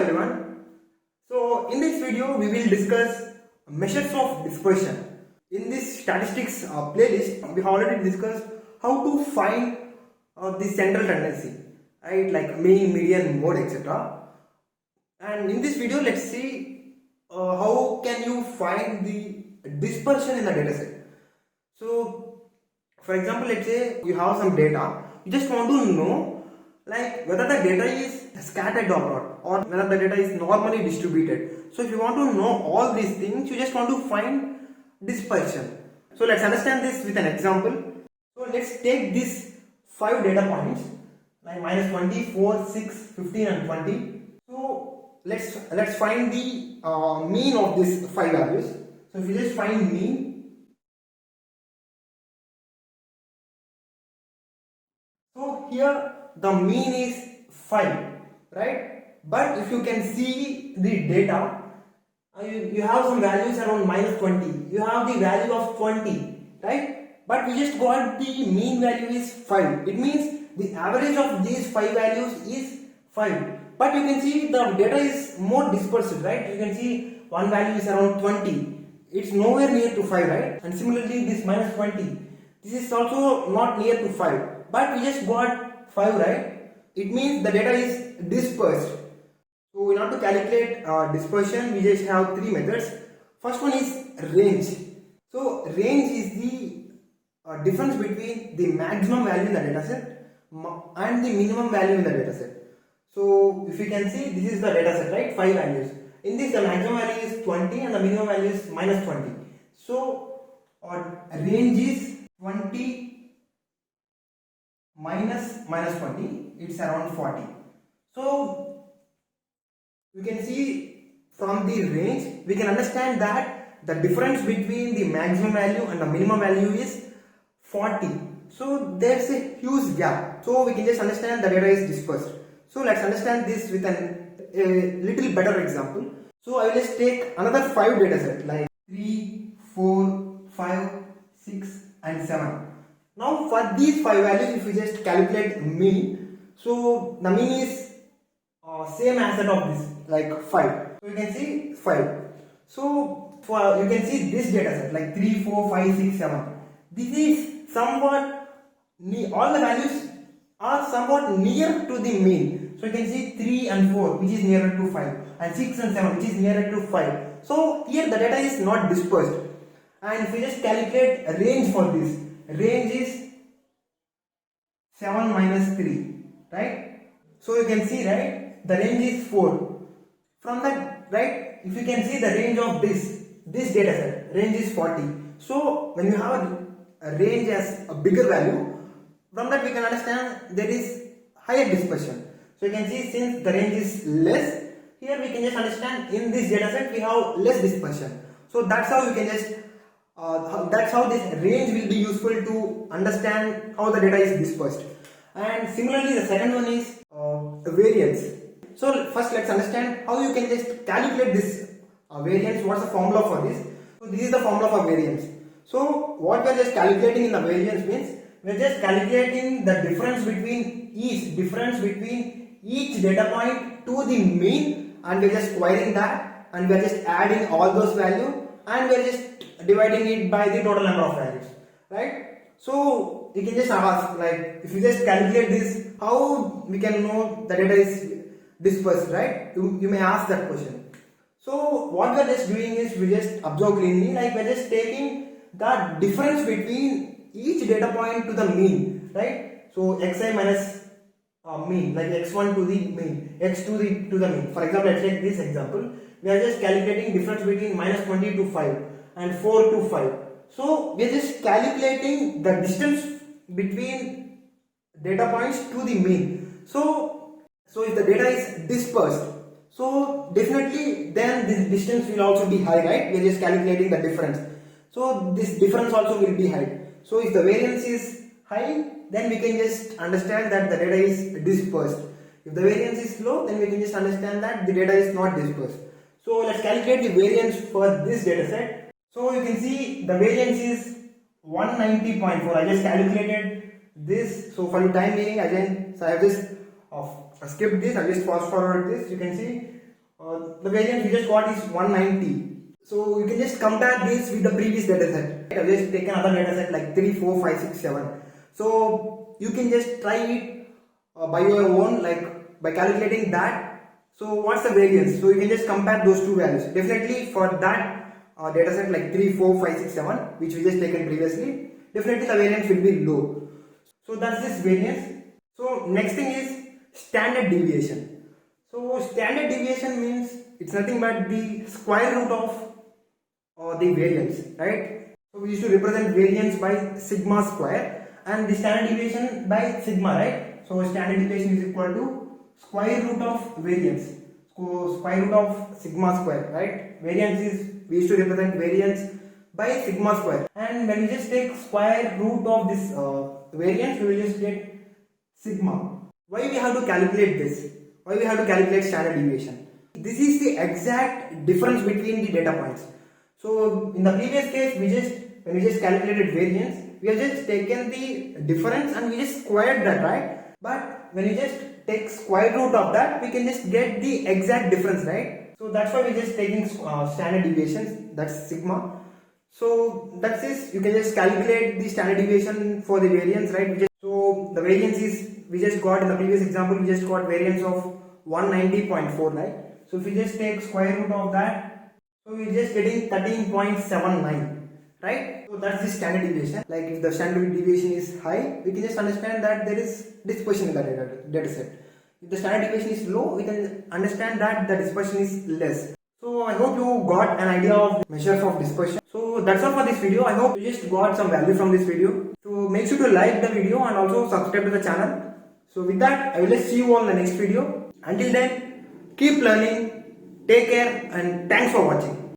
everyone. So in this video we will discuss measures of dispersion. In this statistics playlist we have already discussed how to find the central tendency, right, like mean, median, mode, etc. And in this video let's see how can you find the dispersion in the dataset. So for example, let's say you have some data, you just want to know like whether the data is scattered or not, or whether the data is normally distributed. So if you want to know all these things, you just want to find dispersion. So let's understand this with an example. So let's take these 5 data points like minus 20, 4, 6, 15 and 20. So let's find the mean of these 5 values. So if you just find mean, so here the mean is 5, right? But if you can see the data, you have some values around minus 20, you have the value of 20, right? But we just got the mean value is 5. It means the average of these 5 values is 5. But you can see the data is more dispersed, right? You can see one value is around 20. It's nowhere near to 5, right? And similarly this minus 20, this is also not near to 5. But we just got 5, right? It means the data is dispersed. So in order to calculate dispersion, we just have 3 methods. First one is range. So range is the difference between the maximum value in the dataset and the minimum value in the dataset. So if you can see, this is the dataset, right? 5 values. In this, the maximum value is 20 and the minimum value is minus 20. So range is 20 minus 20, it's around 40. So you can see from the range we can understand that the difference between the maximum value and the minimum value is 40. So there's a huge gap. So we can just understand the data is dispersed. So let's understand this with a little better example. So I will just take another 5 data set like 3, 4, 5, 6 and 7. Now for these 5 values, if we just calculate mean, so the mean is same as that of this, like 5. So you can see 5. So for you can see this data set like 3, 4, 5, 6, 7. This is somewhat all the values are somewhat near to the mean. So you can see 3 and 4 which is nearer to 5 and 6 and 7 which is nearer to 5. So here the data is not dispersed. And if we just calculate a range for this, range is 7 minus 3, right? So you can see, right, the range is 4. From that, right, if you can see the range of this data set, range is 40. So when you have a range as a bigger value, from that we can understand there is higher dispersion. So you can see since the range is less, here we can just understand in this data set we have less dispersion. So that's how you can just that's how this range will be useful to understand how the data is dispersed. And similarly the second one is variance. So first let's understand how you can just calculate this variance. What's the formula for this? So this is the formula for variance. So what we are just calculating in the variance means we are just calculating the difference between each data point to the mean, and we are just squaring that, and we are just adding all those values, and we are just dividing it by the total number of values, right? So you can just ask, like, if you just calculate this, how we can know the data is dispersed, right? You may ask that question. So what we are just doing is we just observe cleanly, like we are just taking the difference between each data point to the mean, right? So xi minus mean, like x1 to the mean, x to the mean. For example, let's take this example. We are just calculating difference between minus 20 to 5 and 4 to 5. So we are just calculating the distance between data points to the mean. So if the data is dispersed, so definitely then this distance will also be high, right? We are just calculating the difference. So this difference also will be high. So if the variance is high, then we can just understand that the data is dispersed. If the variance is low, then we can just understand that the data is not dispersed. So let's calculate the variance for this data set. So you can see the variance is 190.4. I just calculated this. So for the time being, again, so I have just skipped this. I just fast forward this. You can see the variance we just got is 190. So you can just compare this with the previous data set. I've just taken another data set like 3, 4, 5, 6, 7. So you can just try it by your own, like by calculating that. So what's the variance? So you can just compare those two values. Definitely for that data set like 3, 4, 5, 6, 7, which we just taken previously, definitely the variance will be low. So that's this variance. So next thing is standard deviation. So standard deviation means it's nothing but the square root of the variance, right? So we used to represent variance by sigma square and the standard deviation by sigma, right? So standard deviation is equal to square root of variance. So square root of sigma square, right? Variance is, we used to represent variance by sigma square, and when we just take square root of this variance, we will just get sigma. Why we have to calculate this? Why we have to calculate standard deviation? This is the exact difference between the data points. So in the previous case, when we just calculated variance, we have just taken the difference and we just squared that, right? But when we just take square root of that, we can just get the exact difference, right? So that's why we just taking standard deviations, that's sigma. So that's this, you can just calculate the standard deviation for the variance, right? So the variance is, we just got in the previous example, we just got variance of 190.4, right? So if we just take square root of that, so we're just getting 13.79, right? So that's the standard deviation. Like if the standard deviation is high, we can just understand that there is dispersion in the data set. If the standard deviation is low, we can understand that the dispersion is less. So I hope you got an idea of measures of dispersion. So that's all for this video. I hope you just got some value from this video. So make sure to like the video and also subscribe to the channel. So with that, I will just see you all in the next video. Until then, keep learning, take care, and thanks for watching.